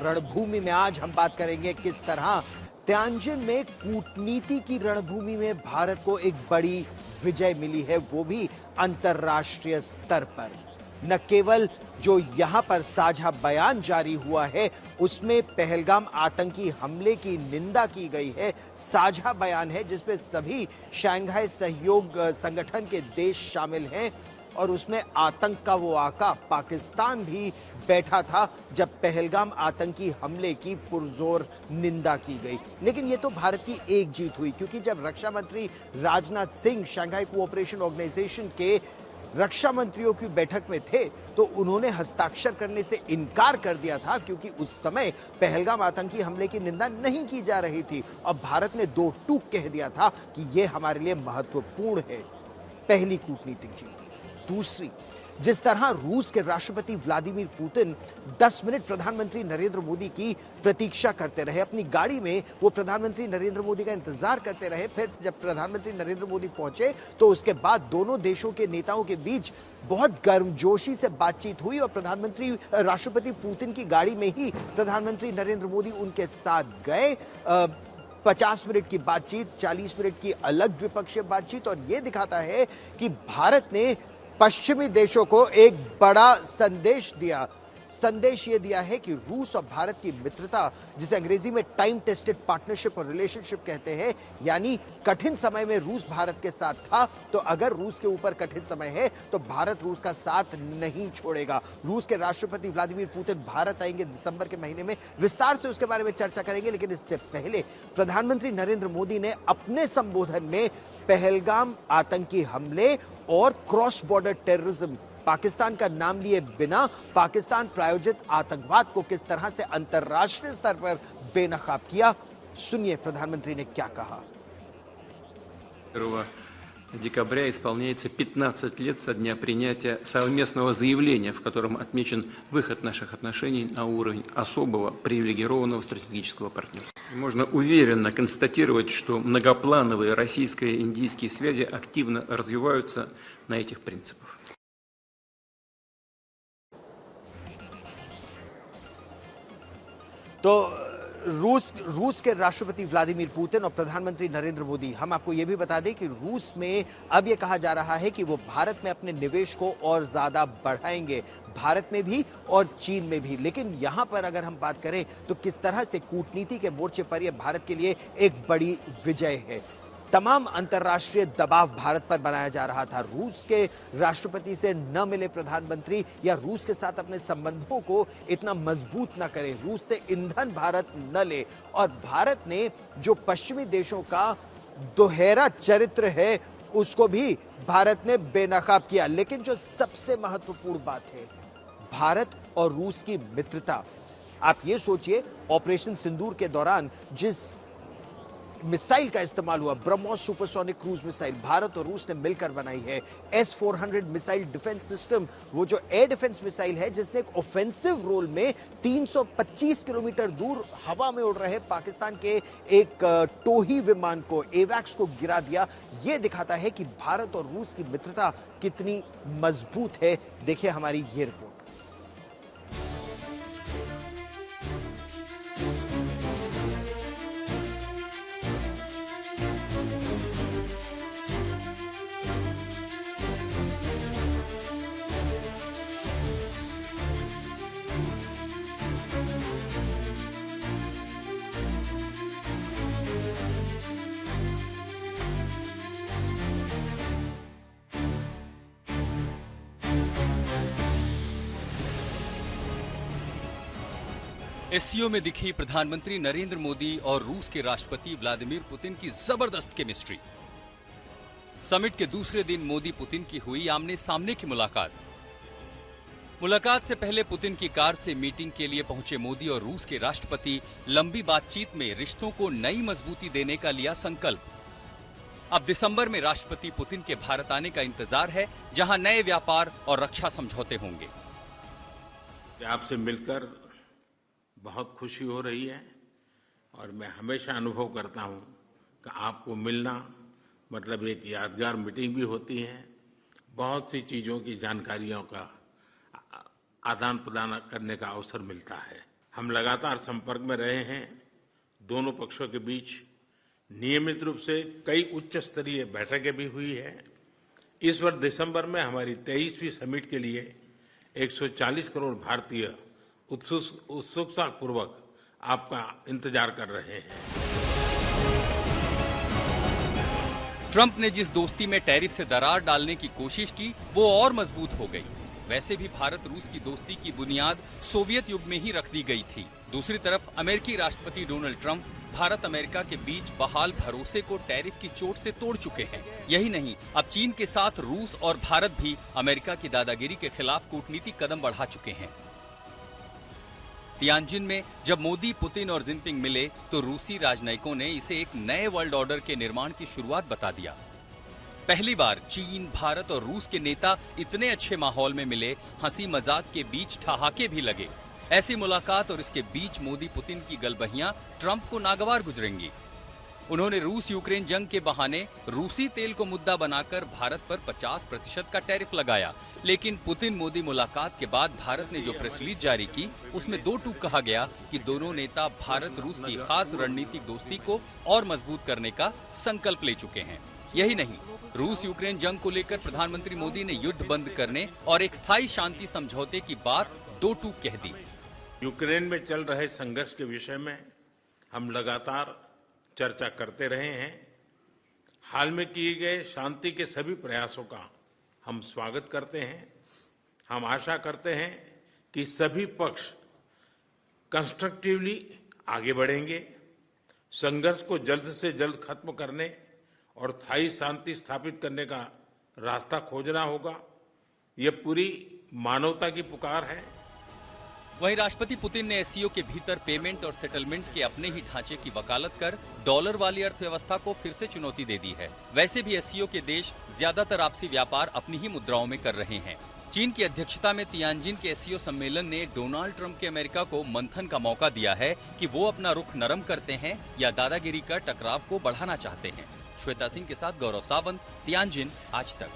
रणभूमि में आज हम बात करेंगे किस तरह त्यांजिन में कूटनीति की रणभूमि में भारत को एक बड़ी विजय मिली है, वो भी अंतर्राष्ट्रीय स्तर पर। न केवल जो यहां पर साझा बयान जारी हुआ है उसमें पहलगाम आतंकी हमले की निंदा की गई है, साझा बयान है जिसमें सभी शंघाई सहयोग संगठन के देश शामिल हैं और उसमें आतंक का वो आका पाकिस्तान भी बैठा था जब पहलगाम आतंकी हमले की पुरजोर निंदा की गई। लेकिन ये तो भारत की एक जीत हुई, क्योंकि जब रक्षा मंत्री Rajnath Singh Shanghai cooperation organisation के रक्षा मंत्रियों की बैठक में थे तो उन्होंने हस्ताक्षर करने से इनकार कर दिया था, क्योंकि उस समय पहलगाम आतंकी हमले की निंदा नहीं की जा रही थी और भारत ने दो टूक कह दिया था कि यह हमारे लिए महत्वपूर्ण है। पहली कूटनीतिक जीत। दूसरी, जिस तरह रूस के राष्ट्रपति व्लादिमीर पुतिन 10 मिनट प्रधानमंत्री नरेंद्र मोदी की प्रतीक्षा करते रहे, अपनी गाड़ी में वो प्रधानमंत्री नरेंद्र मोदी का इंतजार करते रहे, फिर जब प्रधानमंत्री नरेंद्र मोदी पहुंचे तो उसके बाद दोनों देशों के नेताओं के बीच बहुत गर्मजोशी से बातचीत हुई और राष्ट्रपति पुतिन की गाड़ी में ही प्रधानमंत्री नरेंद्र मोदी उनके साथ गए। 50 मिनट की बातचीत, 40 मिनट की अलग द्विपक्षीय बातचीत, और यह दिखाता है कि भारत ने पश्चिमी देशों को एक बड़ा संदेश दिया। संदेश यह दिया है कि रूस और भारत की मित्रता, जिसे अंग्रेजी में टाइम टेस्टेड पार्टनरशिप और रिलेशनशिप कहते हैं, यानी कठिन समय में रूस भारत के साथ था, तो अगर रूस के ऊपर कठिन समय है तो भारत रूस का साथ नहीं छोड़ेगा। रूस के राष्ट्रपति व्लादिमीर पुतिन भारत आएंगे दिसंबर के महीने में, विस्तार से उसके बारे में चर्चा करेंगे। लेकिन इससे पहले प्रधानमंत्री नरेंद्र मोदी ने अपने संबोधन में पहलगाम आतंकी हमले और क्रॉस बॉर्डर टेररिज्म, पाकिस्तान का नाम लिए बिना पाकिस्तान प्रायोजित आतंकवाद को किस तरह से अंतर्राष्ट्रीय स्तर पर बेनकाब किया। सुनिए प्रधानमंत्री ने क्या कहा। 1 декабря исполняется 15 лет со дня принятия совместного заявления, в котором отмечен выход наших отношений на уровень особого привилегированного стратегического партнерства. Можно уверенно констатировать, что многоплановые российско-индийские связи активно развиваются на этих принципах. तो रूस के राष्ट्रपति व्लादिमीर पुतिन और प्रधानमंत्री नरेंद्र मोदी, हम आपको यह भी बता दें कि रूस में अब यह कहा जा रहा है कि वो भारत में अपने निवेश को और ज्यादा बढ़ाएंगे, भारत में भी और चीन में भी। लेकिन यहां पर अगर हम बात करें तो किस तरह से कूटनीति के मोर्चे पर यह भारत के लिए एक बड़ी विजय है। तमाम अंतर्राष्ट्रीय दबाव भारत पर बनाया जा रहा था। रूस के राष्ट्रपति से न मिले प्रधानमंत्री या रूस के साथ अपने संबंधों को इतना मजबूत न करे, रूस से ईंधन भारत न ले, और भारत ने जो पश्चिमी देशों का दोहरा चरित्र है उसको भी भारत ने बेनकाब किया। लेकिन जो सबसे महत्वपूर्ण बात है, भारत और रूस की मित्रता। आप ये सोचिए, ऑपरेशन सिंदूर के दौरान जिस मिसाइल का इस्तेमाल हुआ, BrahMos supersonic cruise missile, Bharat और रूस ने मिलकर बनाई है। S-400 मिसाइल डिफेंस सिस्टम, वो जो एयर डिफेंस मिसाइल है जिसने एक ऑफेंसिव रोल में 325 किलोमीटर दूर हवा में उड़ रहे पाकिस्तान के एक टोही विमान को, एवैक्स को गिरा दिया। यह दिखाता है कि भारत और रूस की मित्रता कितनी मजबूत है। देखिए हमारी ये रिपोर्ट। एससीओ में दिखी प्रधानमंत्री नरेंद्र मोदी और रूस के राष्ट्रपति व्लादिमीर पुतिन की जबरदस्त केमिस्ट्री। समिट के दूसरे दिन मोदी पुतिन की हुई आमने सामने की मुलाकात। मुलाकात से पहले पुतिन की कार से मीटिंग के लिए पहुंचे मोदी और रूस के राष्ट्रपति लंबी बातचीत में रिश्तों को नई मजबूती देने का लिया संकल्प। अब दिसंबर में राष्ट्रपति पुतिन के भारत आने का इंतजार है, जहां नए व्यापार और रक्षा समझौते होंगे। आपसे मिलकर बहुत खुशी हो रही है और मैं हमेशा अनुभव करता हूं कि आपको मिलना मतलब एक यादगार मीटिंग भी होती है, बहुत सी चीजों की जानकारियों का आदान प्रदान करने का अवसर मिलता है। हम लगातार संपर्क में रहे हैं। दोनों पक्षों के बीच नियमित रूप से कई उच्च स्तरीय बैठकें भी हुई है। इस वर्ष दिसंबर में हमारी 23वीं समिट के लिए 140 करोड़ भारतीय उत्सुकता पूर्वक आपका इंतजार कर रहे हैं। ट्रंप ने जिस दोस्ती में टैरिफ से दरार डालने की कोशिश की वो और मजबूत हो गई। वैसे भी भारत रूस की दोस्ती की बुनियाद सोवियत युग में ही रख दी गई थी। दूसरी तरफ अमेरिकी राष्ट्रपति डोनाल्ड ट्रंप भारत अमेरिका के बीच बहाल भरोसे को टैरिफ की चोट से तोड़ चुके हैं। यही नहीं, अब चीन के साथ रूस और भारत भी अमेरिका की दादागिरी के खिलाफ कूटनीतिक कदम बढ़ा चुके हैं। तियानजिन में जब मोदी, पुतिन और जिनपिंग मिले तो रूसी राजनयिकों ने इसे एक नए वर्ल्ड ऑर्डर के निर्माण की शुरुआत बता दिया। पहली बार चीन, भारत और रूस के नेता इतने अच्छे माहौल में मिले, हंसी मजाक के बीच ठहाके भी लगे। ऐसी मुलाकात और इसके बीच मोदी पुतिन की गलबहियां ट्रंप को नागवार गुजरेंगी। उन्होंने रूस यूक्रेन जंग के बहाने रूसी तेल को मुद्दा बनाकर भारत पर 50% का टैरिफ लगाया, लेकिन पुतिन मोदी मुलाकात के बाद भारत ने जो प्रेस रिलीज जारी की उसमें दो टूक कहा गया कि दोनों नेता भारत रूस की खास रणनीतिक दोस्ती को और मजबूत करने का संकल्प ले चुके हैं। यही नहीं, रूस यूक्रेन जंग को लेकर प्रधानमंत्री मोदी ने युद्ध बंद करने और एक स्थायी शांति समझौते की बात दो टूक कह दी। यूक्रेन में चल रहे संघर्ष के विषय में हम लगातार चर्चा करते रहे हैं। हाल में किए गए शांति के सभी प्रयासों का हम स्वागत करते हैं। हम आशा करते हैं कि सभी पक्ष कंस्ट्रक्टिवली आगे बढ़ेंगे। संघर्ष को जल्द से जल्द खत्म करने और स्थायी शांति स्थापित करने का रास्ता खोजना होगा। यह पूरी मानवता की पुकार है। वहीं राष्ट्रपति पुतिन ने एससीओ के भीतर पेमेंट और सेटलमेंट के अपने ही ढांचे की वकालत कर डॉलर वाली अर्थव्यवस्था को फिर से चुनौती दे दी है। वैसे भी एससीओ के देश ज्यादातर आपसी व्यापार अपनी ही मुद्राओं में कर रहे हैं। चीन की अध्यक्षता में तियानजिन के एससीओ सम्मेलन ने डोनाल्ड ट्रंप के अमेरिका को मंथन का मौका दिया है कि वो अपना रुख नरम करते हैं या दादागिरी का टकराव को बढ़ाना चाहते हैं। श्वेता सिंह के साथ गौरव सावंत, तियानजिन, आज तक।